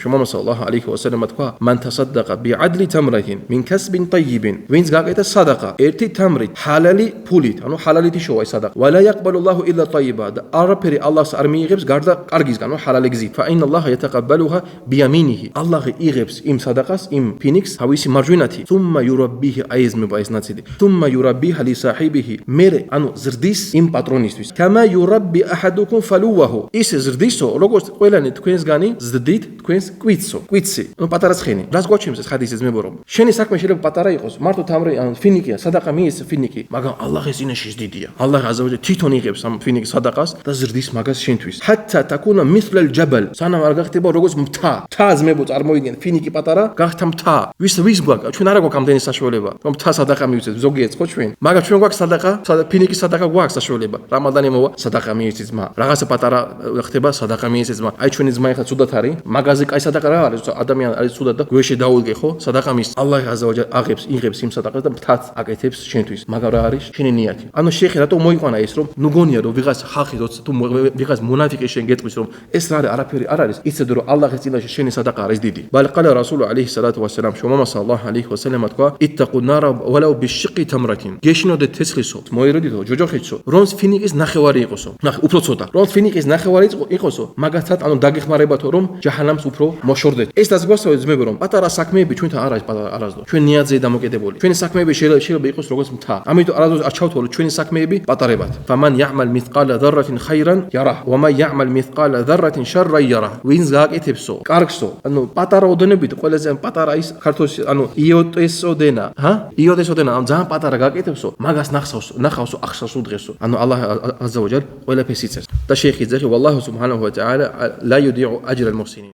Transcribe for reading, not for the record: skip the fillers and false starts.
შუმამა სალალაჰუ ალეიჰი ვასალამ თქვა მან თასადაყა ბიადლი თამრაჰინ მინ კასბინ ტაიიბინ ვინც გაკეთა სადაყა ერთი თამრით ჰალალი ფულით ანუ ჰალალით შოვა ეს სადაყა ვალა იაკბალულლაჰუ ილლა ტაიიბა და არაფერი ალლაჰს არ მიიღებს გარდა კარგისგან ანუ ჰალალი გზით ფა ინალლაჰა იატაყაბალუჰა ბიამინიჰი ალლაჰი იღებს იმ სადაყას იმ ფინიკს თავისი მარჯვენათი თუმმა იურაბიჰი აიზმება ეს ნაცილი თუმმა იურაბიჰა Li საჰიბიჰი მერე ანუ ზრდის იმ პატრონისთვის კამა იურაბი აჰადუკუმ ფალუვაჰუ ის ზრდისო როგორც ყველანი თქვენსგანი ზრდით თქვენს კვიცი ნუ პატარა ცხენი რას გვაჩვენებს ეს ხადისის მებორო შენი საქმე შეიძლება პატარა იყოს მარტო თამრი ან ფინიკია სადაყა მიის ფინიკი მაგრამ ალლაჰის წინაშე დიდია ალლაჰ აზავაჯალ თვითონ იღებს ამ ფინიკის სადაყას და ზრდის მაგას შენთვის ჰაცა თაკუნა მისლალ ჯაბალ სანამ არ გახდება როგორც მთა ზმებო წარმოვიდგენ ფინიკი პატარა გახთა მთა ვის გვაქვს ჩვენ არა გვაქვს ამდენი საშუალება რომ მთა სადაყა მივიცეთ ზოგიერთს ხო ჩვენ მაგრამ ჩვენ გვაქვს სადაყა ფინიკის სადაყა გვაქვს საშუალება რამადანი მოვა სადაყა მიიცეთ ძმა რაღაცა პატარა ხდება სადაყა მიიცეთ ძმა აი ჩვენი ძმა ეხლა ცუდად არის მაგაზე კაი სადაყა რა არის ადამიანი არის ცუდად და გვეშე დაუდგე ხო სადაყა მის ალლაჰ აზავაჯალ იღებს იმ სადაყას და მთაც აკეთებს შენთვის მაგრამ რა არის შენი ნიათი ანუ შეხი რატო მოიყვანა ის რომ ნუ გონია რომ ვიღაც ხალხი როცა თუ ვიღაც მონაფიკი შენ გეტყვის რომ ეს რა არაფერი არ არის იცოდე რომ ალლაჰის წინაშე შენი სადაყა არის დიდი ბალყალა რასულ ალეიჰი სალათუ ვასალამ შუმამა სალალაჰუ ალეიჰი ვასალამ თქვა იტტაყუ ნარა ვალაუ ბიშიყი თამრათინ გეშინოდეთ თესლისო მოეროდითო ჯოჯოხეთსო რომ ფინიკის ნახევარი იყოსო უფრო ცოტა რომ ფინიკის ნახევარი იყოსო მაგათაც ანუ დაგეხმარებათო რომ ჯაჰანამს უფრო მოშორდეთ ეს დასგვასწავლეთ ძმებო რომ პატარა საქმეები ჩვენთან არ არის არასდროს ჩვენ ნიადზე დამოკიდებული ჩვენი საქმეები შეიძლება იყოს როგორც მთა ამიტომ არასდროს არ ჩავთვალოთ ჩვენი საქმეები პატარებად ფამან იამალ მithqala dharratin khayran yarah wa man ya'mal mithqala dharratin sharran yarah ვინც გააკეთებსო კარგსო ანუ პატარა ოდენობით ყველაზე პატარა ის ქართულში ანუ იოტესოდენა იოტესოდენა ამ ძალიან პატარა გააკეთებსო მაგას ნახავსო ახსოვსო დღესო ანუ ალლაჰ აზავაჯალ ყველაფერს იცეს და შეიხი ძახი ვალლაჰუ სუბჰანაჰუ ვა ტაალა ლა იუდიუ აჯრ ალ მუჰსინინ